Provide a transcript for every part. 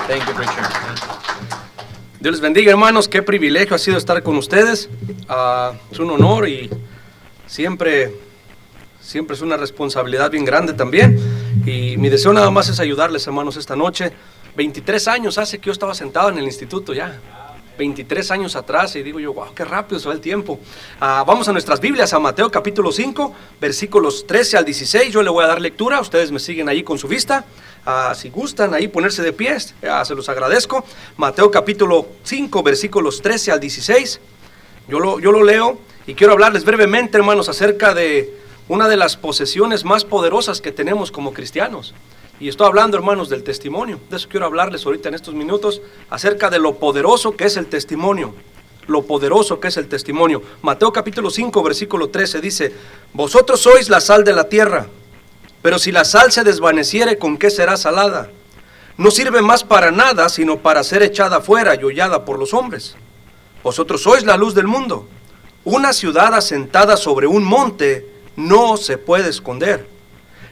Thank you, preacher. Dios les bendiga, hermanos. Qué privilegio ha sido estar con ustedes. Es un honor y siempre es una responsabilidad bien grande también. Y mi deseo nada más es ayudarles, hermanos, esta noche. 23 años hace que yo estaba sentado en el instituto ya. 23 años atrás, y digo yo, wow, qué rápido se va el tiempo. Vamos a nuestras Biblias, a Mateo capítulo 5, versículos 13 al 16. Yo le voy a dar lectura, ustedes me siguen ahí con su vista. Si gustan ahí ponerse de pie, se los agradezco. Mateo capítulo 5, versículos 13 al 16. Yo lo leo y quiero hablarles brevemente, hermanos, acerca de una de las posesiones más poderosas que tenemos como cristianos. Y estoy hablando, hermanos, del testimonio. De eso quiero hablarles ahorita en estos minutos, acerca de lo poderoso que es el testimonio. Lo poderoso que es el testimonio. Mateo capítulo 5, versículo 13 dice: vosotros sois la sal de la tierra, pero si la sal se desvaneciere, ¿con qué será salada? No sirve más para nada, sino para ser echada fuera y hollada por los hombres. Vosotros sois la luz del mundo. Una ciudad asentada sobre un monte no se puede esconder.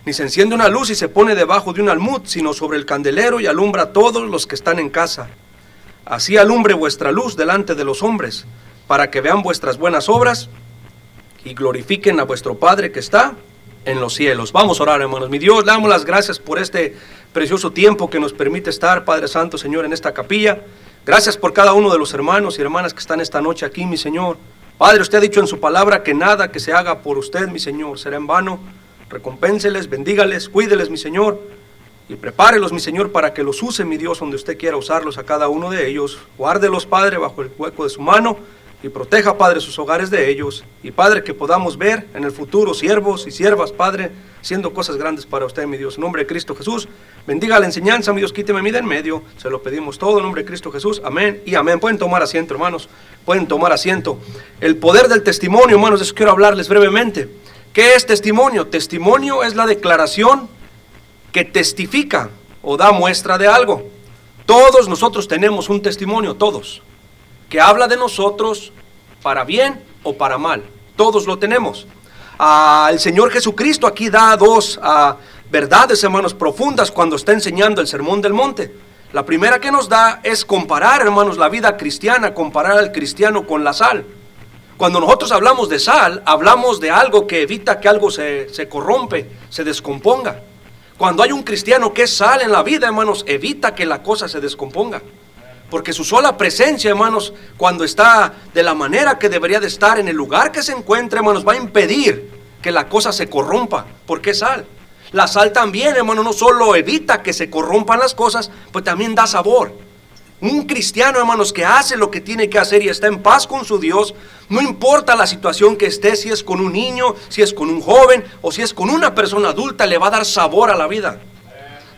Ni se enciende una luz y se pone debajo de un almud, sino sobre el candelero y alumbra a todos los que están en casa. Así alumbre vuestra luz delante de los hombres, para que vean vuestras buenas obras y glorifiquen a vuestro Padre que está en los cielos. Vamos a orar, hermanos. Mi Dios, le damos las gracias por este precioso tiempo que nos permite estar, Padre Santo, Señor, en esta capilla. Gracias por cada uno de los hermanos y hermanas que están esta noche aquí, mi Señor. Padre, usted ha dicho en su palabra que nada que se haga por usted, mi Señor, será en vano. Recompénseles, bendígales, cuídeles, mi Señor, y prepárelos, mi Señor, para que los use, mi Dios, donde usted quiera usarlos a cada uno de ellos. Guárdelos, Padre, bajo el hueco de su mano, y proteja, Padre, sus hogares de ellos. Y, Padre, que podamos ver en el futuro siervos y siervas, Padre, haciendo cosas grandes para usted, mi Dios. En nombre de Cristo Jesús, bendiga la enseñanza, mi Dios, quíteme mi de en medio. Se lo pedimos todo en nombre de Cristo Jesús. Amén y amén. Pueden tomar asiento, hermanos. Pueden tomar asiento. El poder del testimonio, hermanos, de eso quiero hablarles brevemente. ¿Qué es testimonio? Testimonio es la declaración que testifica o da muestra de algo. Todos nosotros tenemos un testimonio, todos, que habla de nosotros para bien o para mal. Todos lo tenemos. El Señor Jesucristo aquí da dos verdades, hermanos, profundas cuando está enseñando el Sermón del Monte. La primera que nos da es comparar, hermanos, la vida cristiana, comparar al cristiano con la sal. Cuando nosotros hablamos de sal, hablamos de algo que evita que algo se corrompe, se descomponga. Cuando hay un cristiano que es sal en la vida, hermanos, evita que la cosa se descomponga. Porque su sola presencia, hermanos, cuando está de la manera que debería de estar, en el lugar que se encuentra, hermanos, va a impedir que la cosa se corrompa. Porque es sal. La sal también, hermano, no solo evita que se corrompan las cosas, pues también da sabor. Un cristiano, hermanos, que hace lo que tiene que hacer y está en paz con su Dios, no importa la situación que esté, si es con un niño, si es con un joven o si es con una persona adulta, le va a dar sabor a la vida.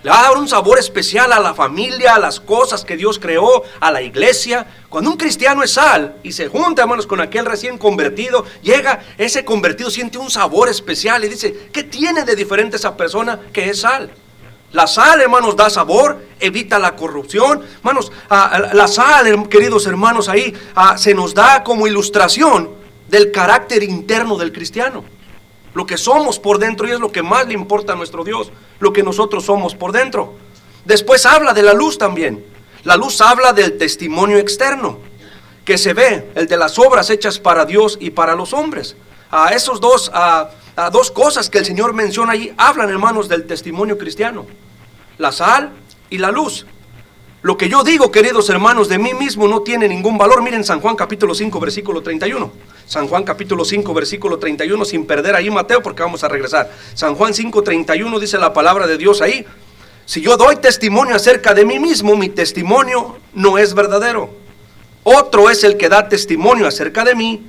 Le va a dar un sabor especial a la familia, a las cosas que Dios creó, a la iglesia. Cuando un cristiano es sal y se junta, hermanos, con aquel recién convertido, llega ese convertido, siente un sabor especial y dice, ¿qué tiene de diferente esa persona que es sal? La sal, hermanos, da sabor, evita la corrupción. Hermanos, la sal, queridos hermanos, ahí se nos da como ilustración del carácter interno del cristiano. Lo que somos por dentro, y es lo que más le importa a nuestro Dios, lo que nosotros somos por dentro. Después habla de la luz también. La luz habla del testimonio externo que se ve, el de las obras hechas para Dios y para los hombres. Esos dos cosas que el Señor menciona allí hablan, hermanos, del testimonio cristiano: la sal y la luz. Lo que yo digo, queridos hermanos, de mí mismo no tiene ningún valor. Miren San Juan capítulo 5, versículo 31. San Juan capítulo 5, versículo 31, sin perder ahí Mateo, porque vamos a regresar. San Juan 5, 31 dice la palabra de Dios ahí: si yo doy testimonio acerca de mí mismo, mi testimonio no es verdadero. Otro es el que da testimonio acerca de mí,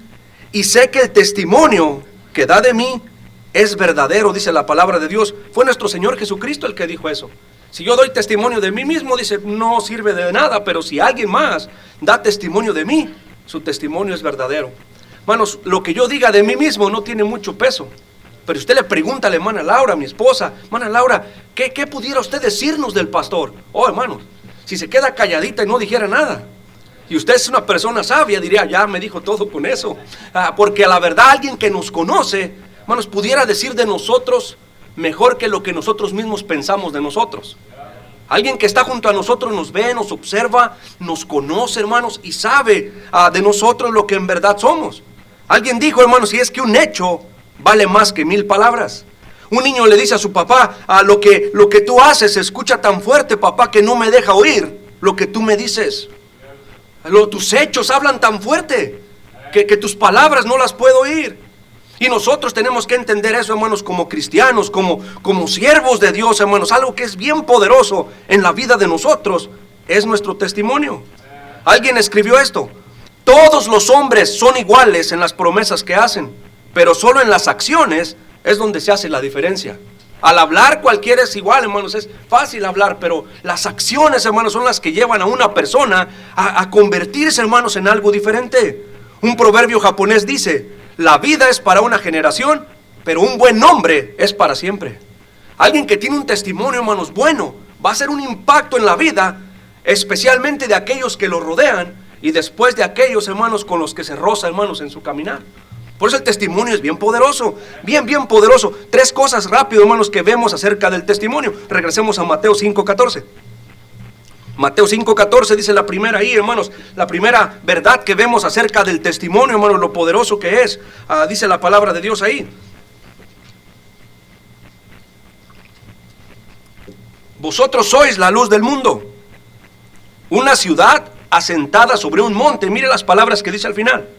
y sé que el testimonio que da de mí es verdadero, dice la palabra de Dios. Fue nuestro Señor Jesucristo el que dijo eso. Si yo doy testimonio de mí mismo, dice, no sirve de nada, pero si alguien más da testimonio de mí, su testimonio es verdadero. Hermanos, lo que yo diga de mí mismo no tiene mucho peso. Pero usted le pregunta a la hermana Laura, mi esposa: hermana Laura, ¿qué pudiera usted decirnos del pastor? Oh, hermanos, si se queda calladita y no dijera nada, y usted es una persona sabia, diría, ya me dijo todo con eso. Porque a la verdad, alguien que nos conoce, hermanos, pudiera decir de nosotros mejor que lo que nosotros mismos pensamos de nosotros. Alguien que está junto a nosotros nos ve, nos observa, nos conoce, hermanos, y sabe de nosotros lo que en verdad somos. Alguien dijo, hermanos, si es que un hecho vale más que 1000 palabras. Un niño le dice a su papá, lo que tú haces se escucha tan fuerte, papá, que no me deja oír lo que tú me dices. Tus hechos hablan tan fuerte que tus palabras no las puedo oír. Y nosotros tenemos que entender eso, hermanos, como cristianos, como siervos de Dios, hermanos. Algo que es bien poderoso en la vida de nosotros es nuestro testimonio. Alguien escribió esto: todos los hombres son iguales en las promesas que hacen, pero solo en las acciones es donde se hace la diferencia. Al hablar cualquiera es igual, hermanos, es fácil hablar, pero las acciones, hermanos, son las que llevan a una persona a convertirse, hermanos, en algo diferente. Un proverbio japonés dice: la vida es para una generación, pero un buen nombre es para siempre. Alguien que tiene un testimonio, hermanos, bueno, va a hacer un impacto en la vida, especialmente de aquellos que lo rodean y después de aquellos, hermanos, con los que se roza, hermanos, en su caminar. Por eso el testimonio es bien poderoso, bien poderoso. 3 cosas rápido, hermanos, que vemos acerca del testimonio. Regresemos a Mateo 5:14. Mateo 5:14 dice la primera ahí, hermanos, la primera verdad que vemos acerca del testimonio, hermanos, lo poderoso que es. Dice la palabra de Dios ahí: vosotros sois la luz del mundo. Una ciudad asentada sobre un monte. Mire las palabras que dice al final: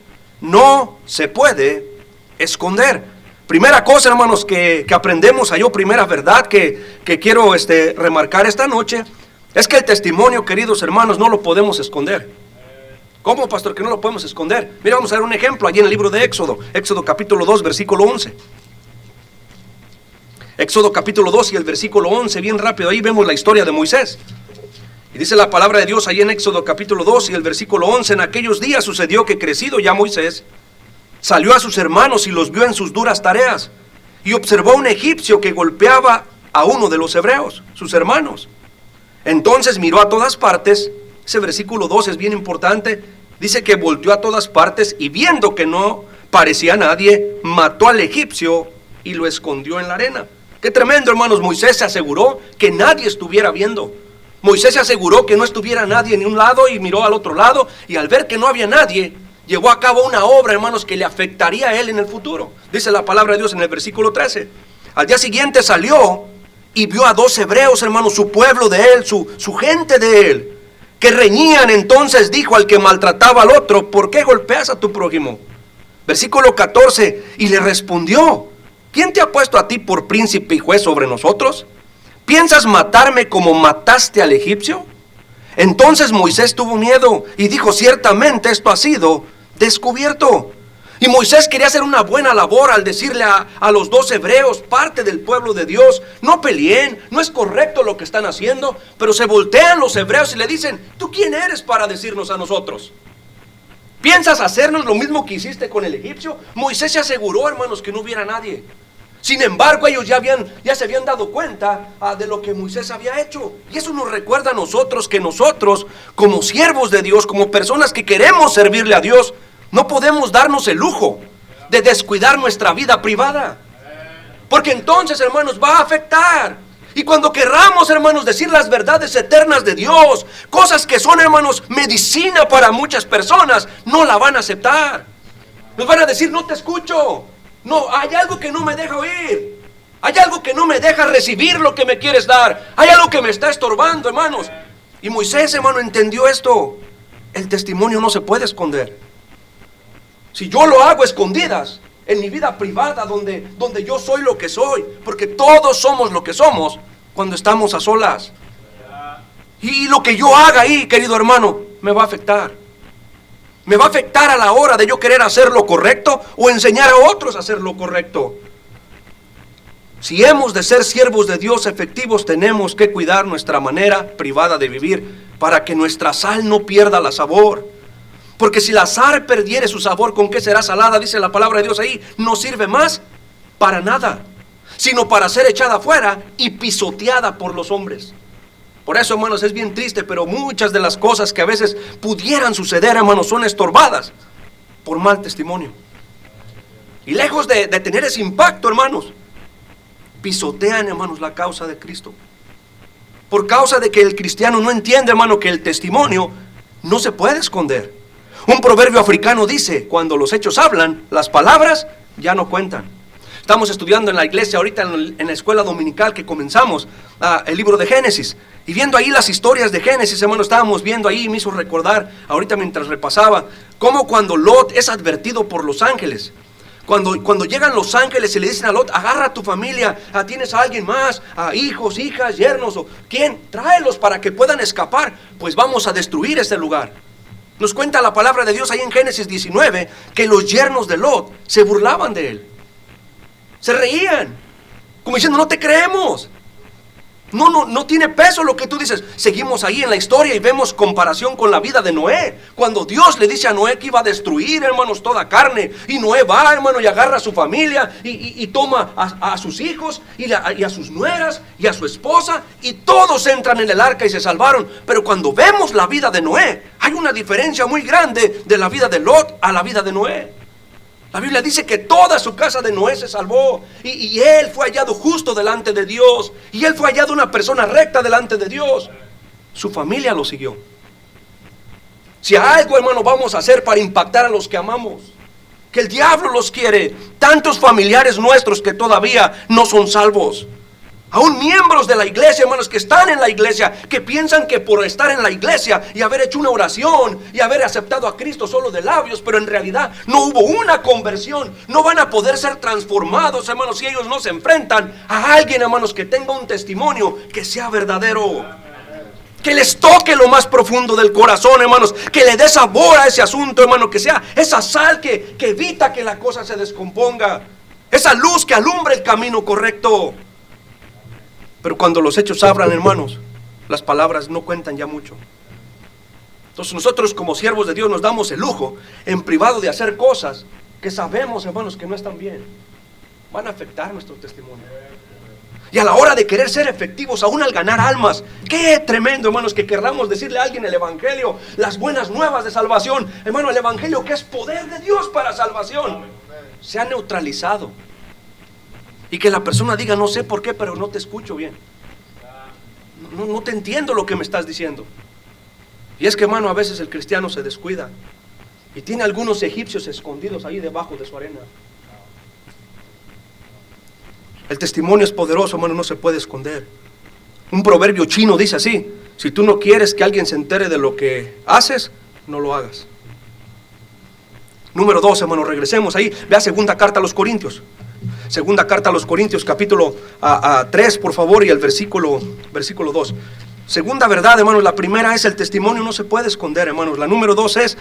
no se puede esconder. Primera cosa, hermanos, que aprendemos ahí, primera verdad que quiero remarcar esta noche, es que el testimonio, queridos hermanos, no lo podemos esconder. ¿Cómo, pastor, que no lo podemos esconder? Mira, vamos a ver un ejemplo allí en el libro de Éxodo. Éxodo capítulo 2, versículo 11. Éxodo capítulo 2 y el versículo 11, bien rápido, ahí vemos la historia de Moisés. Y dice la palabra de Dios ahí en Éxodo capítulo 2 y el versículo 11: en aquellos días sucedió que, crecido ya Moisés, salió a sus hermanos y los vio en sus duras tareas, y observó a un egipcio que golpeaba a uno de los hebreos, sus hermanos. Entonces miró a todas partes. Ese versículo 2 es bien importante. Dice que volteó a todas partes y, viendo que no parecía nadie, mató al egipcio y lo escondió en la arena. Qué tremendo, hermanos. Moisés se aseguró que nadie estuviera viendo. Moisés se aseguró que no estuviera nadie en un lado y miró al otro lado, y al ver que no había nadie, llevó a cabo una obra, hermanos, que le afectaría a él en el futuro. Dice la palabra de Dios en el versículo 13: al día siguiente salió y vio a 2 hebreos, hermanos, su pueblo de él, su gente de él, que reñían. Entonces dijo al que maltrataba al otro: ¿por qué golpeas a tu prójimo? Versículo 14: y le respondió: ¿quién te ha puesto a ti por príncipe y juez sobre nosotros? ¿Piensas matarme como mataste al egipcio? Entonces Moisés tuvo miedo y dijo: ciertamente esto ha sido descubierto. Y Moisés quería hacer una buena labor al decirle a los 2 hebreos, parte del pueblo de Dios: no peleen, no es correcto lo que están haciendo. Pero se voltean los hebreos y le dicen: ¿tú quién eres para decirnos a nosotros? ¿Piensas hacernos lo mismo que hiciste con el egipcio? Moisés se aseguró, hermanos, que no hubiera nadie. Sin embargo, ellos ya se habían dado cuenta de lo que Moisés había hecho. Y eso nos recuerda a nosotros que nosotros, como siervos de Dios, como personas que queremos servirle a Dios, no podemos darnos el lujo de descuidar nuestra vida privada, porque entonces, hermanos, va a afectar. Y cuando querramos, hermanos, decir las verdades eternas de Dios, cosas que son, hermanos, medicina para muchas personas, no la van a aceptar. Nos van a decir: no te escucho. No, hay algo que no me deja oír. Hay algo que no me deja recibir lo que me quieres dar. Hay algo que me está estorbando, hermanos. Y Moisés, hermano, entendió esto. El testimonio no se puede esconder. Si yo lo hago escondidas en mi vida privada, donde yo soy lo que soy, porque todos somos lo que somos cuando estamos a solas. Y lo que yo haga ahí, querido hermano, me va a afectar. Me va a afectar a la hora de yo querer hacer lo correcto o enseñar a otros a hacer lo correcto. Si hemos de ser siervos de Dios efectivos, tenemos que cuidar nuestra manera privada de vivir para que nuestra sal no pierda la sabor. Porque si la sal perdiere su sabor, ¿con qué será salada? Dice la palabra de Dios ahí. No sirve más para nada, sino para ser echada afuera y pisoteada por los hombres. Por eso, hermanos, es bien triste, pero muchas de las cosas que a veces pudieran suceder, hermanos, son estorbadas por mal testimonio. Y lejos de tener ese impacto, hermanos, pisotean, hermanos, la causa de Cristo. Por causa de que el cristiano no entiende, hermano, que el testimonio no se puede esconder. Un proverbio africano dice: cuando los hechos hablan, las palabras ya no cuentan. Estamos estudiando en la iglesia ahorita, en la escuela dominical que comenzamos, el libro de Génesis. Y viendo ahí las historias de Génesis, hermano, estábamos viendo ahí, me hizo recordar ahorita mientras repasaba, cómo cuando Lot es advertido por los ángeles. Cuando llegan los ángeles y le dicen a Lot: agarra a tu familia, tienes a alguien más, a hijos, hijas, yernos, o ¿quién? Tráelos para que puedan escapar, pues vamos a destruir este lugar. Nos cuenta la palabra de Dios ahí en Génesis 19, que los yernos de Lot se burlaban de él. Se reían, como diciendo: no te creemos. No tiene peso lo que tú dices. Seguimos ahí en la historia y vemos comparación con la vida de Noé. Cuando Dios le dice a Noé que iba a destruir, hermanos, toda carne. Y Noé va, hermano, y agarra a su familia y toma a sus hijos y a sus nueras y a su esposa. Y todos entran en el arca y se salvaron. Pero cuando vemos la vida de Noé, hay una diferencia muy grande de la vida de Lot a la vida de Noé. La Biblia dice que toda su casa de Noé se salvó y él fue hallado justo delante de Dios, y él fue hallado una persona recta delante de Dios. Su familia lo siguió. Si algo, hermano, vamos a hacer para impactar a los que amamos, que el diablo los quiere, tantos familiares nuestros que todavía no son salvos, aún miembros de la iglesia, hermanos, que están en la iglesia, que piensan que por estar en la iglesia y haber hecho una oración y haber aceptado a Cristo solo de labios, pero en realidad no hubo una conversión, no van a poder ser transformados, hermanos, si ellos no se enfrentan a alguien, hermanos, que tenga un testimonio que sea verdadero, que les toque lo más profundo del corazón, hermanos, que le dé sabor a ese asunto, hermano, que sea esa sal que evita que la cosa se descomponga, esa luz que alumbra el camino correcto. Pero cuando los hechos hablan, hermanos, las palabras no cuentan ya mucho. Entonces nosotros, como siervos de Dios, nos damos el lujo en privado de hacer cosas que sabemos, hermanos, que no están bien. Van a afectar nuestro testimonio. Y a la hora de querer ser efectivos, aún al ganar almas, qué tremendo, hermanos, que querramos decirle a alguien el evangelio, las buenas nuevas de salvación. Hermano, el evangelio, que es poder de Dios para salvación, se ha neutralizado. Y que la persona diga: no sé por qué, pero no te escucho bien. No te entiendo lo que me estás diciendo. Y es que, hermano, a veces el cristiano se descuida y tiene algunos egipcios escondidos ahí debajo de su arena. El testimonio es poderoso, hermano, no se puede esconder. Un proverbio chino dice así: si tú no quieres que alguien se entere de lo que haces, no lo hagas. Número 2, hermano, regresemos ahí. Vea segunda carta a los Corintios. Segunda carta a los Corintios, capítulo 3, por favor, y el versículo 2. Segunda verdad, hermanos, la primera es: el testimonio no se puede esconder, hermanos. La número 2 es: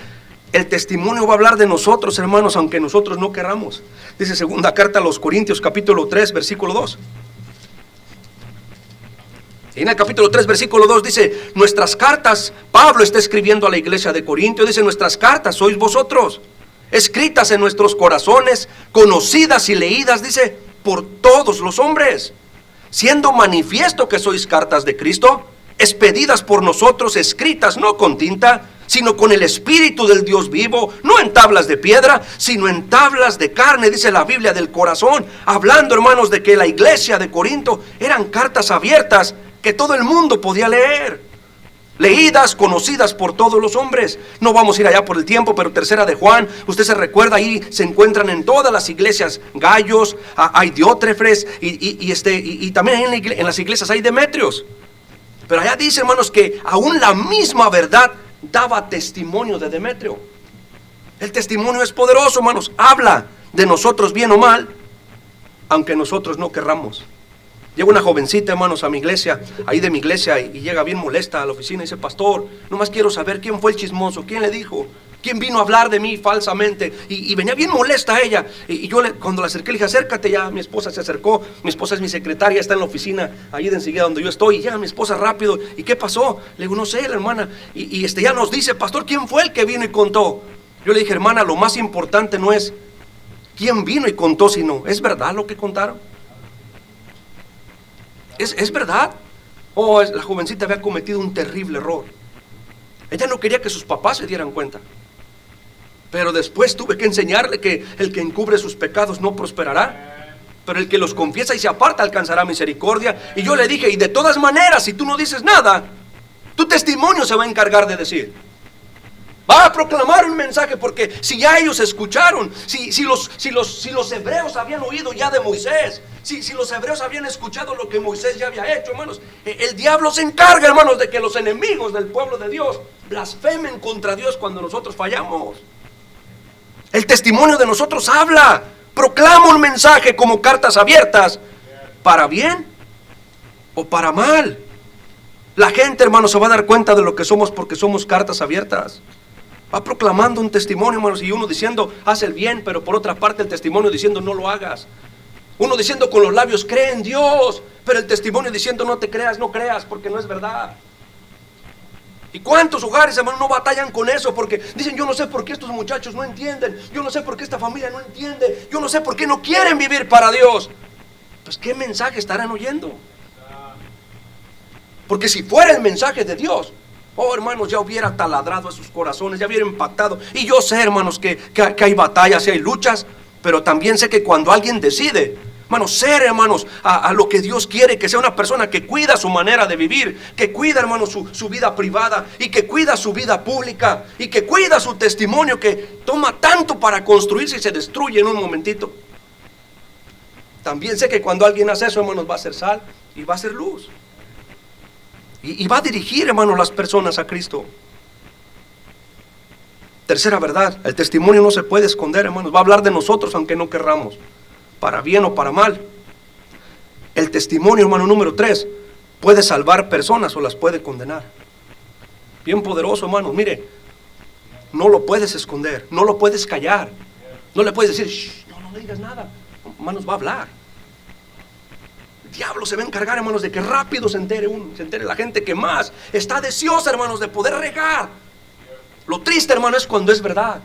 el testimonio va a hablar de nosotros, hermanos, aunque nosotros no querramos. Dice segunda carta a los Corintios, capítulo 3, versículo 2. Y en el capítulo 3, versículo 2 dice: nuestras cartas, Pablo está escribiendo a la iglesia de Corintio, dice: nuestras cartas sois vosotros, escritas en nuestros corazones, conocidas y leídas, dice, por todos los hombres, siendo manifiesto que sois cartas de Cristo, expedidas por nosotros, escritas no con tinta, sino con el Espíritu del Dios vivo, no en tablas de piedra, sino en tablas de carne, dice la Biblia, del corazón, hablando, hermanos, de que la iglesia de Corinto eran cartas abiertas que todo el mundo podía leer, leídas, conocidas por todos los hombres. No vamos a ir allá por el tiempo, pero tercera de Juan, usted se recuerda, ahí se encuentran en todas las iglesias Gayos, hay Diótrefes, y también en las iglesias hay Demetrios. Pero allá dice, hermanos, que aún la misma verdad daba testimonio de Demetrio. El testimonio es poderoso, hermanos, habla de nosotros bien o mal, aunque nosotros no querramos. Llega una jovencita, hermanos, a mi iglesia, ahí de mi iglesia, y llega bien molesta a la oficina y dice: pastor, nomás quiero saber quién fue el chismoso, quién le dijo, quién vino a hablar de mí falsamente. Y venía bien molesta ella. Y yo cuando la acerqué le dije: acércate ya. Mi esposa se acercó, mi esposa es mi secretaria, está en la oficina ahí de enseguida donde yo estoy. Y llega mi esposa rápido: ¿y qué pasó? Le digo: no sé, la hermana. Y ya nos dice: pastor, ¿quién fue el que vino y contó? Yo le dije: hermana, lo más importante no es quién vino y contó, sino, ¿es verdad lo que contaron? ¿Es verdad? La jovencita había cometido un terrible error. Ella no quería que sus papás se dieran cuenta. Pero después tuve que enseñarle que el que encubre sus pecados no prosperará. pero el que los confiesa y se aparta alcanzará misericordia. Y yo le dije, y de todas maneras, si tú no dices nada, tu testimonio se va a encargar de decir. Va a proclamar un mensaje, porque si ya ellos escucharon, si los hebreos habían oído ya de Moisés, si los hebreos habían escuchado lo que Moisés ya había hecho, hermanos, el diablo se encarga, hermanos, de que los enemigos del pueblo de Dios blasfemen contra Dios cuando nosotros fallamos. El testimonio de nosotros habla, proclama un mensaje como cartas abiertas, para bien o para mal. La gente, hermanos, se va a dar cuenta de lo que somos porque somos cartas abiertas. Va proclamando un testimonio, hermanos, y uno diciendo, haz el bien, pero por otra parte el testimonio diciendo, no lo hagas. Uno diciendo con los labios, cree en Dios, pero el testimonio diciendo, no te creas, no creas, porque no es verdad. ¿Y cuántos hogares, hermanos, no batallan con eso? Porque dicen, yo no sé por qué estos muchachos no entienden, yo no sé por qué esta familia no entiende, yo no sé por qué no quieren vivir para Dios. Pues, ¿qué mensaje estarán oyendo? Porque si fuera el mensaje de Dios, oh, hermanos, ya hubiera taladrado a sus corazones, ya hubiera impactado. Y yo sé, hermanos, que hay batallas y hay luchas, pero también sé que cuando alguien decide, hermanos, ser, hermanos, a lo que Dios quiere, que sea una persona que cuida su manera de vivir, que cuida, hermanos, su vida privada, y que cuida su vida pública, y que cuida su testimonio, que toma tanto para construirse y se destruye en un momentito. También sé que cuando alguien hace eso, hermanos, va a ser sal y va a ser luz. Y va a dirigir, hermanos, las personas a Cristo. Tercera verdad, el testimonio no se puede esconder, hermanos. Va a hablar de nosotros aunque no querramos, para bien o para mal. El testimonio, hermano, número 3, puede salvar personas o las puede condenar. Bien poderoso, hermanos. Mire, no lo puedes esconder, no lo puedes callar. No le puedes decir, shh, no le digas nada. Hermanos, va a hablar. El diablo se va a encargar, hermanos, de que rápido se entere la gente que más está deseosa, hermanos, de poder regar. Lo triste, hermano, es cuando es verdad.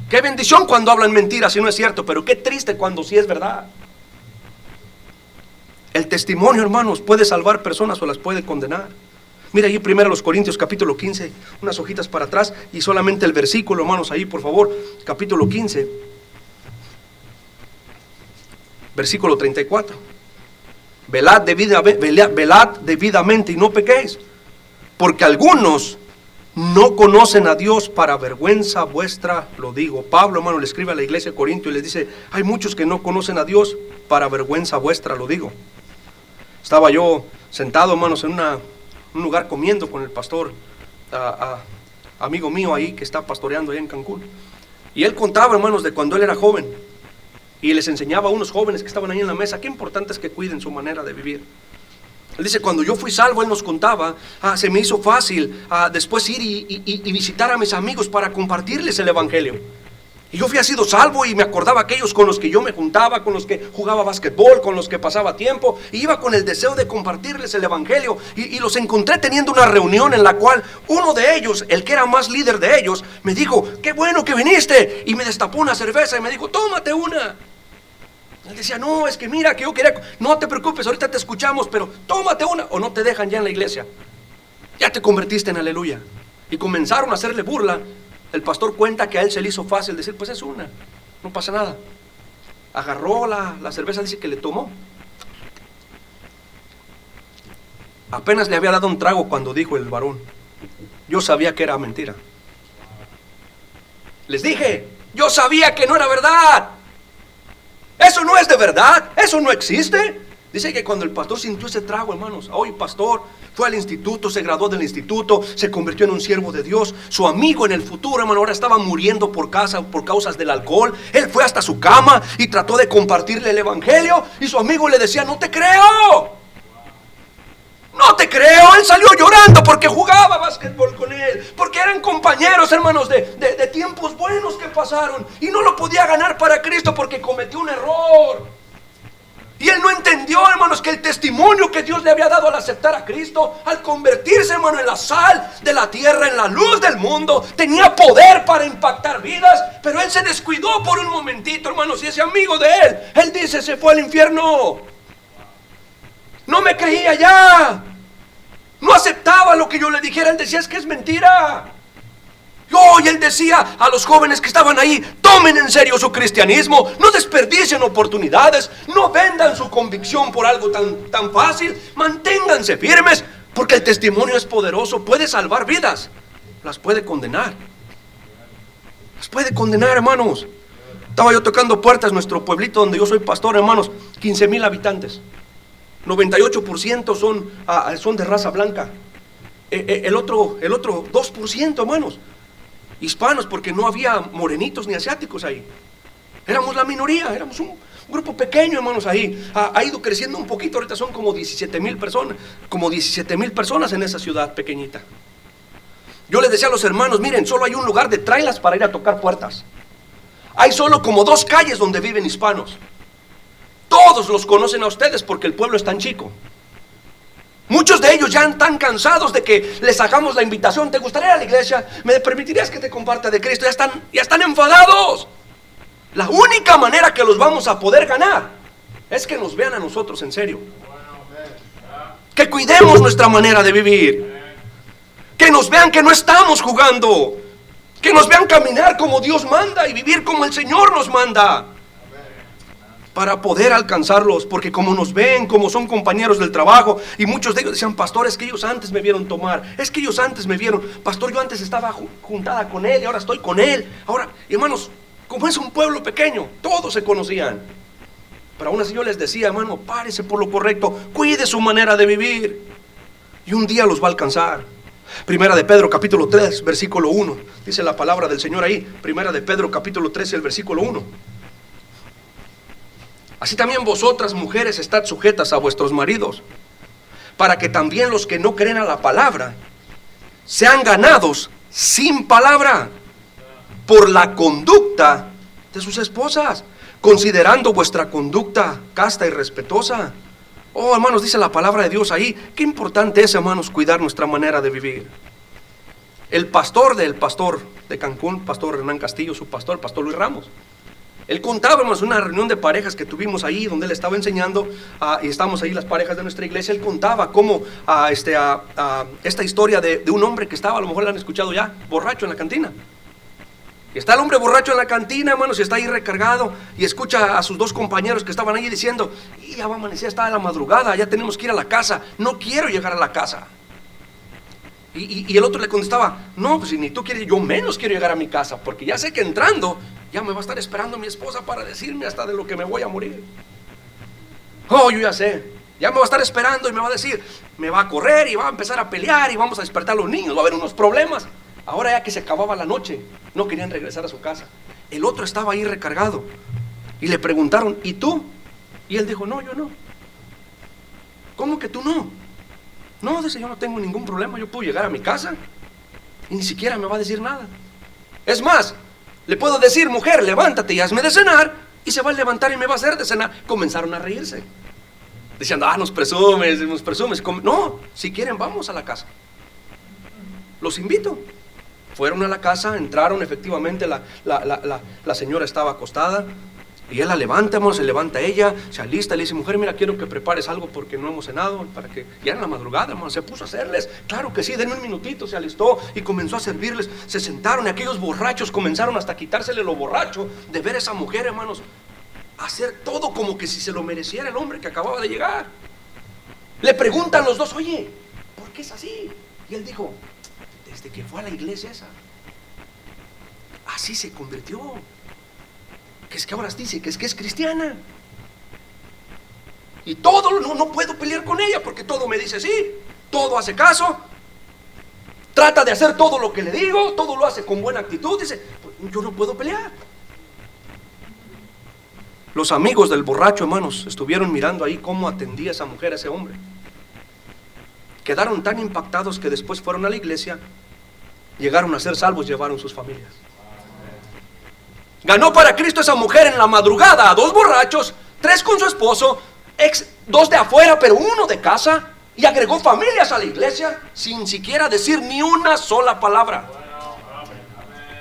Qué bendición cuando hablan mentiras si no es cierto, pero qué triste cuando sí es verdad. El testimonio, hermanos, puede salvar personas o las puede condenar. Mira ahí primero los Corintios capítulo 15, unas hojitas para atrás y solamente el versículo, hermanos, ahí por favor, capítulo 15, versículo 34. Velad debidamente y no pequéis, porque algunos no conocen a Dios, para vergüenza vuestra lo digo. Pablo, hermano, le escribe a la iglesia de Corinto y les dice, hay muchos que no conocen a Dios, para vergüenza vuestra lo digo. Estaba yo sentado, hermanos, en un lugar comiendo con el pastor, amigo mío ahí que está pastoreando ahí en Cancún, y él contaba, hermanos, de cuando él era joven. Y les enseñaba a unos jóvenes que estaban ahí en la mesa qué importante es que cuiden su manera de vivir. Él dice, cuando yo fui salvo, él nos contaba, se me hizo fácil después ir y visitar a mis amigos para compartirles el evangelio. Y yo fui sido salvo y me acordaba aquellos con los que yo me juntaba, con los que jugaba básquetbol, con los que pasaba tiempo, y iba con el deseo de compartirles el evangelio, y los encontré teniendo una reunión en la cual uno de ellos, el que era más líder de ellos, me dijo, qué bueno que viniste, y me destapó una cerveza y me dijo, tómate una. Él decía, no, es que mira, que yo quería, no te preocupes, ahorita te escuchamos, pero tómate una, o no te dejan ya en la iglesia, ya te convertiste en aleluya. Y comenzaron a hacerle burla. El pastor cuenta que a él se le hizo fácil decir, pues es una, no pasa nada. Agarró la cerveza, dice que le tomó. Apenas le había dado un trago cuando dijo el varón, yo sabía que era mentira. Les dije, yo sabía que no era verdad. Eso no es de verdad, eso no existe. Dice que cuando el pastor sintió ese trago, hermanos, hoy pastor fue al instituto, se graduó del instituto, se convirtió en un siervo de Dios. Su amigo en el futuro, hermano, ahora estaba muriendo por causas del alcohol. Él fue hasta su cama y trató de compartirle el evangelio, y su amigo le decía, no te creo. No te creo. Él salió llorando porque jugaba básquetbol con él, porque eran compañeros, hermanos, de tiempos buenos que pasaron, y no lo podía ganar para Cristo porque cometió un error. Y él no entendió, hermanos, que el testimonio que Dios le había dado al aceptar a Cristo, al convertirse, hermano, en la sal de la tierra, en la luz del mundo, tenía poder para impactar vidas. Pero él se descuidó por un momentito, hermanos, y ese amigo de él dice, se fue al infierno. No me creía ya, no aceptaba lo que yo le dijera. Él decía, es que es mentira. Oh, y él decía a los jóvenes que estaban ahí: tomen en serio su cristianismo, no desperdicien oportunidades, no vendan su convicción por algo tan fácil, manténganse firmes, porque el testimonio es poderoso, puede salvar vidas, las puede condenar. Las puede condenar, hermanos. Estaba yo tocando puertas en nuestro pueblito donde yo soy pastor, hermanos, 15,000 habitantes. 98% son de raza blanca. El otro 2%, hermanos, hispanos, porque no había morenitos ni asiáticos ahí. Éramos la minoría, éramos un grupo pequeño, hermanos, ahí. Ha ido creciendo un poquito, ahorita son como 17,000 personas, en esa ciudad pequeñita. Yo les decía a los hermanos: miren, solo hay un lugar de trailas para ir a tocar puertas. Hay solo como 2 calles donde viven hispanos. Todos los conocen a ustedes porque el pueblo es tan chico. Muchos de ellos ya están cansados de que les hagamos la invitación: ¿te gustaría ir a la iglesia? ¿Me permitirías que te comparta de Cristo? Ya están enfadados. La única manera que los vamos a poder ganar es que nos vean a nosotros en serio, que cuidemos nuestra manera de vivir, que nos vean que no estamos jugando, que nos vean caminar como Dios manda y vivir como el Señor nos manda, para poder alcanzarlos. Porque como nos ven, como son compañeros del trabajo, y muchos de ellos decían: pastor, es que ellos antes me vieron tomar, es que ellos antes me vieron, pastor, yo antes estaba juntada con él y ahora estoy con él. Ahora, hermanos, como es un pueblo pequeño, todos se conocían. Pero aún así yo les decía: hermano, párese por lo correcto, cuide su manera de vivir, y un día los va a alcanzar. Primera de Pedro capítulo 3 versículo 1, dice la palabra del Señor ahí. Primera de Pedro capítulo 3, el versículo 1: así también vosotras, mujeres, estad sujetas a vuestros maridos, para que también los que no creen a la palabra sean ganados sin palabra por la conducta de sus esposas, considerando vuestra conducta casta y respetuosa. Oh, hermanos, dice la palabra de Dios ahí. Qué importante es, hermanos, cuidar nuestra manera de vivir. El pastor de Cancún, pastor Hernán Castillo, su pastor Luis Ramos, él contaba, hermanos, una reunión de parejas que tuvimos ahí, donde él estaba enseñando, y estamos ahí las parejas de nuestra iglesia. Él contaba cómo esta historia de un hombre que estaba, a lo mejor la han escuchado ya, borracho en la cantina. Y está el hombre borracho en la cantina, hermanos, y está ahí recargado, y escucha a sus 2 compañeros que estaban ahí diciendo: y ya va a amanecer, está a la madrugada, ya tenemos que ir a la casa, no quiero llegar a la casa. Y el otro le contestaba: no, pues si ni tú quieres, yo menos quiero llegar a mi casa, porque ya sé que entrando ya me va a estar esperando mi esposa para decirme hasta de lo que me voy a morir. Oh, yo ya sé, ya me va a estar esperando y me va a decir, me va a correr y va a empezar a pelear y vamos a despertar a los niños, va a haber unos problemas. Ahora, ya que se acababa la noche, no querían regresar a su casa. El otro estaba ahí recargado y le preguntaron: ¿y tú? Y él dijo: no, yo no. ¿Cómo que tú no? No, dice, yo no tengo ningún problema, yo puedo llegar a mi casa y ni siquiera me va a decir nada. Es más, le puedo decir: mujer, levántate y hazme de cenar, y se va a levantar y me va a hacer de cenar. Comenzaron a reírse, diciendo: nos presumes. No, si quieren vamos a la casa, los invito. Fueron a la casa, entraron, efectivamente la señora estaba acostada, y él la levanta, hermano, se levanta ella, se alista, le dice: mujer, mira, quiero que prepares algo porque no hemos cenado, para que ya en la madrugada, hermano. Se puso a hacerles: claro que sí, denme un minutito. Se alistó y comenzó a servirles. Se sentaron y aquellos borrachos comenzaron hasta a quitársele lo borracho de ver a esa mujer, hermanos, hacer todo como que si se lo mereciera el hombre que acababa de llegar. Le preguntan los 2: oye, ¿por qué es así? Y él dijo: desde que fue a la iglesia esa, así se convirtió. Que es que ahora dice que es cristiana. Y todo, no puedo pelear con ella, porque todo me dice sí, todo hace caso, trata de hacer todo lo que le digo, todo lo hace con buena actitud. Dice: pues, yo no puedo pelear. Los amigos del borracho, hermanos, estuvieron mirando ahí cómo atendía esa mujer a ese hombre. Quedaron tan impactados que después fueron a la iglesia, llegaron a ser salvos, llevaron sus familias. Ganó para Cristo esa mujer en la madrugada a 2 borrachos, 3 con su esposo, 2 de afuera, pero 1 de casa, y agregó familias a la iglesia sin siquiera decir ni una sola palabra.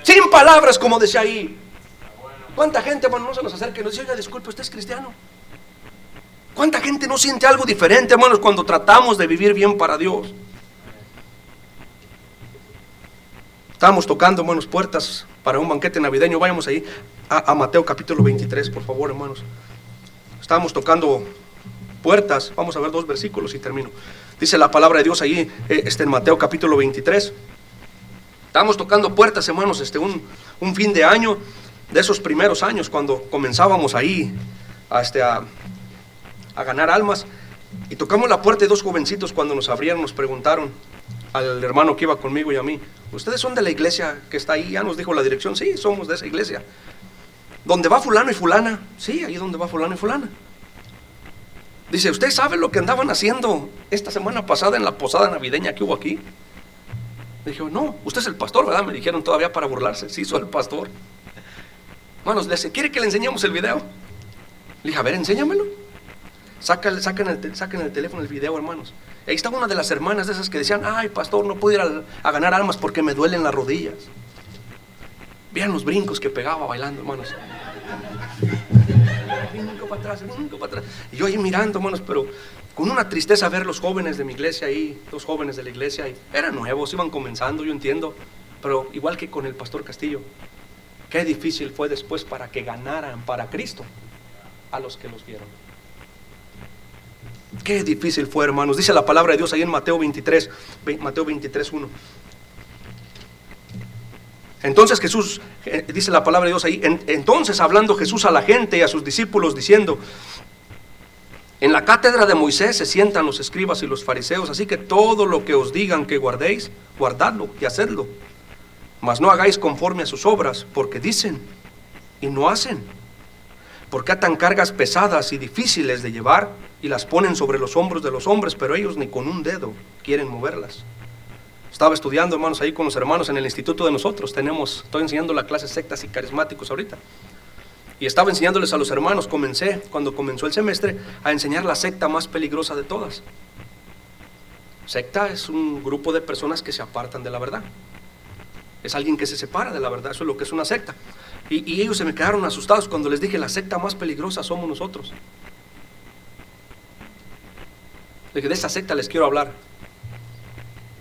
Sin palabras, como decía ahí. ¿Cuánta gente, hermano, no se nos acerca y nos dice: oiga, disculpe, ¿usted es cristiano? ¿Cuánta gente no siente algo diferente, hermanos, cuando tratamos de vivir bien para Dios? Estábamos tocando, hermanos, puertas para un banquete navideño. Vayamos ahí a Mateo capítulo 23, por favor, hermanos. Estábamos tocando puertas. Vamos a ver 2 versículos y termino. Dice la palabra de Dios ahí, en Mateo capítulo 23. Estábamos tocando puertas, hermanos, un fin de año, de esos primeros años, cuando comenzábamos ahí a ganar almas. Y tocamos la puerta de 2 jovencitos. Cuando nos abrieron, nos preguntaron al hermano que iba conmigo y a mí: ¿ustedes son de la iglesia que está ahí? Ya nos dijo la dirección. Sí, somos de esa iglesia. ¿Dónde va fulano y fulana? Sí, ahí donde va fulano y fulana. Dice: ¿usted sabe lo que andaban haciendo esta semana pasada en la posada navideña que hubo aquí? Le dije: no, usted es el pastor, ¿verdad? Me dijeron todavía para burlarse. Sí, soy el pastor. Hermanos, ¿quiere que le enseñemos el video? Le dije: a ver, enséñamelo. Saquen el teléfono, el video, hermanos. Ahí está una de las hermanas de esas que decían: ay, pastor, no puedo ir a ganar almas porque me duelen las rodillas. Vean los brincos que pegaba bailando, hermanos. Brinco para atrás, brinco para atrás. Y yo ahí mirando, hermanos, pero con una tristeza ver los jóvenes de mi iglesia ahí, 2 jóvenes de la iglesia ahí. Eran nuevos, iban comenzando, yo entiendo. Pero igual que con el pastor Castillo, qué difícil fue después para que ganaran para Cristo a los que los vieron. Qué difícil fue, hermanos. Dice la palabra de Dios ahí en Mateo 23, 1. Entonces Jesús, dice la palabra de Dios ahí, entonces hablando Jesús a la gente y a sus discípulos, diciendo: en la cátedra de Moisés se sientan los escribas y los fariseos, así que todo lo que os digan que guardéis, guardadlo y hacedlo, mas no hagáis conforme a sus obras, porque dicen y no hacen. Porque atan cargas pesadas y difíciles de llevar y las ponen sobre los hombros de los hombres, pero ellos ni con un dedo quieren moverlas. Estaba estudiando, hermanos, ahí con los hermanos en el instituto de nosotros. Estoy enseñando la clase sectas y carismáticos ahorita. Y estaba enseñándoles a los hermanos, cuando comenzó el semestre, a enseñar la secta más peligrosa de todas. Secta es un grupo de personas que se apartan de la verdad. Es alguien que se separa de la verdad, eso es lo que es una secta. Y ellos se me quedaron asustados cuando les dije: la secta más peligrosa somos nosotros. Le dije: de esa secta les quiero hablar.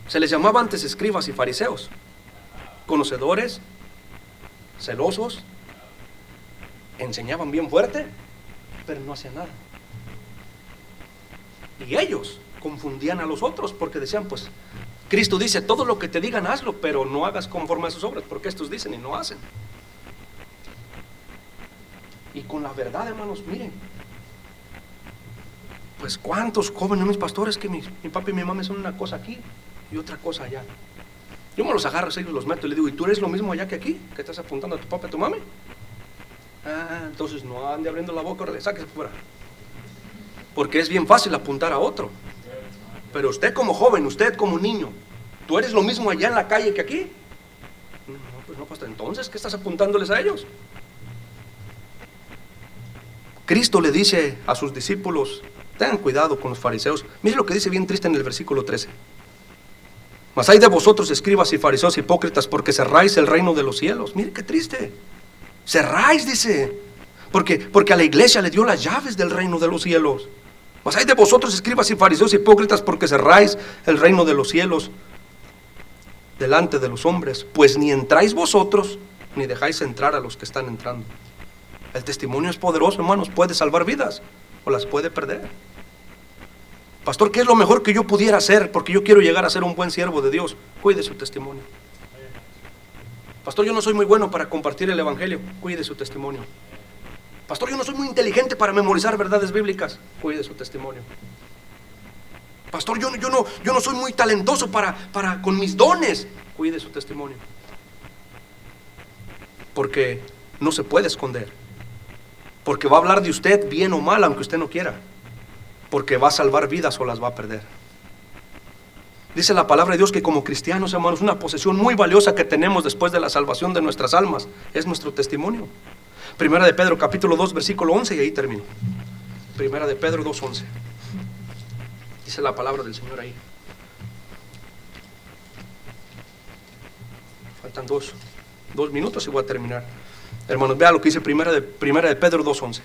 Se les llamaba antes escribas y fariseos, conocedores, celosos, enseñaban bien fuerte, pero no hacían nada. Y ellos confundían a los otros porque decían: pues Cristo dice, todo lo que te digan hazlo, pero no hagas conforme a sus obras, porque estos dicen y no hacen. Y con la verdad, hermanos, miren, pues cuántos jóvenes, mis pastores, que mi papá y mi mamá son una cosa aquí y otra cosa allá. Yo me los agarro, ellos los meto y le digo: ¿y tú eres lo mismo allá que aquí? ¿Que estás apuntando a tu papá y a tu mami? Ah, entonces no ande abriendo la boca, ahora le sáquese fuera. Porque es bien fácil apuntar a otro. Pero usted como joven, usted como niño, ¿tú eres lo mismo allá en la calle que aquí? No, pues no, pastor. Entonces, ¿qué estás apuntándoles a ellos? Cristo le dice a sus discípulos: tengan cuidado con los fariseos. Mire lo que dice bien triste en el versículo 13. Mas hay de vosotros, escribas y fariseos hipócritas, porque cerráis el reino de los cielos. Mire qué triste. Cerráis, dice, porque a la iglesia le dio las llaves del reino de los cielos. Mas hay de vosotros, escribas y fariseos hipócritas, porque cerráis el reino de los cielos delante de los hombres, pues ni entráis vosotros, ni dejáis entrar a los que están entrando. El testimonio es poderoso, hermanos, puede salvar vidas o las puede perder. Pastor, ¿qué es lo mejor que yo pudiera hacer? Porque yo quiero llegar a ser un buen siervo de Dios. Cuide su testimonio. Pastor, yo no soy muy bueno para compartir el evangelio. Cuide su testimonio. Pastor, yo no soy muy inteligente para memorizar verdades bíblicas. Cuide su testimonio. Pastor, yo no soy muy talentoso para con mis dones. Cuide su testimonio. Porque no se puede esconder. Porque va a hablar de usted bien o mal, aunque usted no quiera. Porque va a salvar vidas o las va a perder. Dice la palabra de Dios que como cristianos, hermanos, una posesión muy valiosa que tenemos después de la salvación de nuestras almas es nuestro testimonio. Primera de Pedro capítulo 2 versículo 11, y ahí termino. Primera de Pedro 2:11. Dice la palabra del Señor ahí. Faltan dos minutos y voy a terminar. Hermanos, vea lo que dice primera de Pedro 2:11.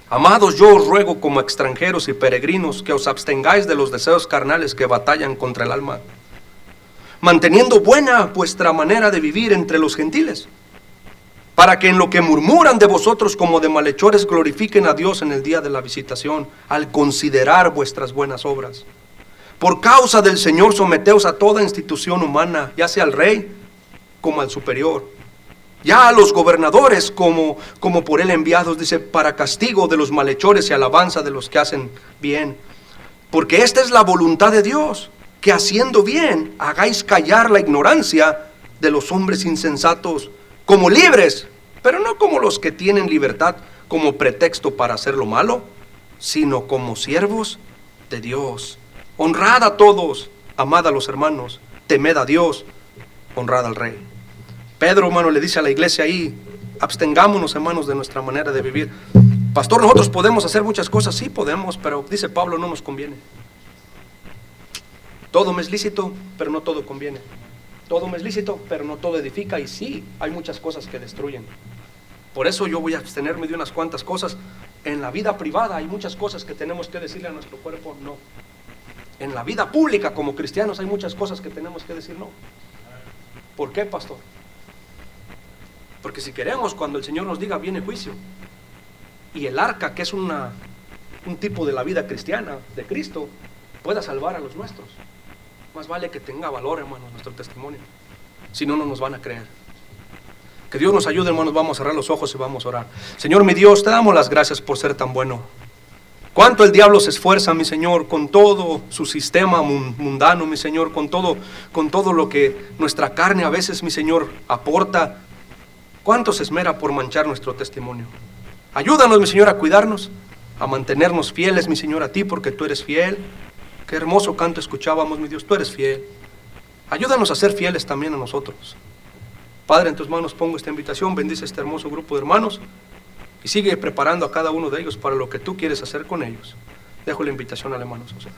Amados, yo os ruego como extranjeros y peregrinos que os abstengáis de los deseos carnales que batallan contra el alma. manteniendo buena vuestra manera de vivir entre los gentiles, para que en lo que murmuran de vosotros como de malhechores glorifiquen a Dios en el día de la visitación, al considerar vuestras buenas obras. Por causa del Señor someteos a toda institución humana, ya sea al rey como al superior, ya a los gobernadores como por él enviados, dice, para castigo de los malhechores y alabanza de los que hacen bien. Porque esta es la voluntad de Dios, que haciendo bien hagáis callar la ignorancia de los hombres insensatos, como libres, pero no como los que tienen libertad como pretexto para hacer lo malo, sino como siervos de Dios. Honrad a todos, amad a los hermanos, temed a Dios, honrad al rey. Pedro, hermano, le dice a la iglesia ahí, abstengámonos, hermanos, de nuestra manera de vivir. Pastor, nosotros podemos hacer muchas cosas, sí podemos, pero dice Pablo, no nos conviene. Todo me es lícito, pero no todo conviene. Todo me es lícito, pero no todo edifica, y sí, hay muchas cosas que destruyen. Por eso yo voy a abstenerme de unas cuantas cosas. En la vida privada hay muchas cosas que tenemos que decirle a nuestro cuerpo no. En la vida pública como cristianos hay muchas cosas que tenemos que decir no. ¿Por qué, pastor? Porque si queremos, cuando el Señor nos diga viene juicio, y el arca, que es un tipo de la vida cristiana de Cristo, pueda salvar a los nuestros, más vale que tenga valor, hermanos, nuestro testimonio. Si no, no nos van a creer. Que Dios nos ayude, hermanos. Vamos a cerrar los ojos y vamos a orar. Señor, mi Dios, te damos las gracias por ser tan bueno. Cuánto el diablo se esfuerza, mi Señor, con todo su sistema mundano, mi Señor, con todo lo que nuestra carne a veces, mi Señor, aporta. Cuánto se esmera por manchar nuestro testimonio. Ayúdanos, mi Señor, a cuidarnos, a mantenernos fieles, mi Señor, a ti, porque tú eres fiel. Qué hermoso canto escuchábamos, mi Dios, tú eres fiel. Ayúdanos a ser fieles también a nosotros. Padre, en tus manos pongo esta invitación, bendice este hermoso grupo de hermanos y sigue preparando a cada uno de ellos para lo que tú quieres hacer con ellos. Dejo la invitación al hermano José.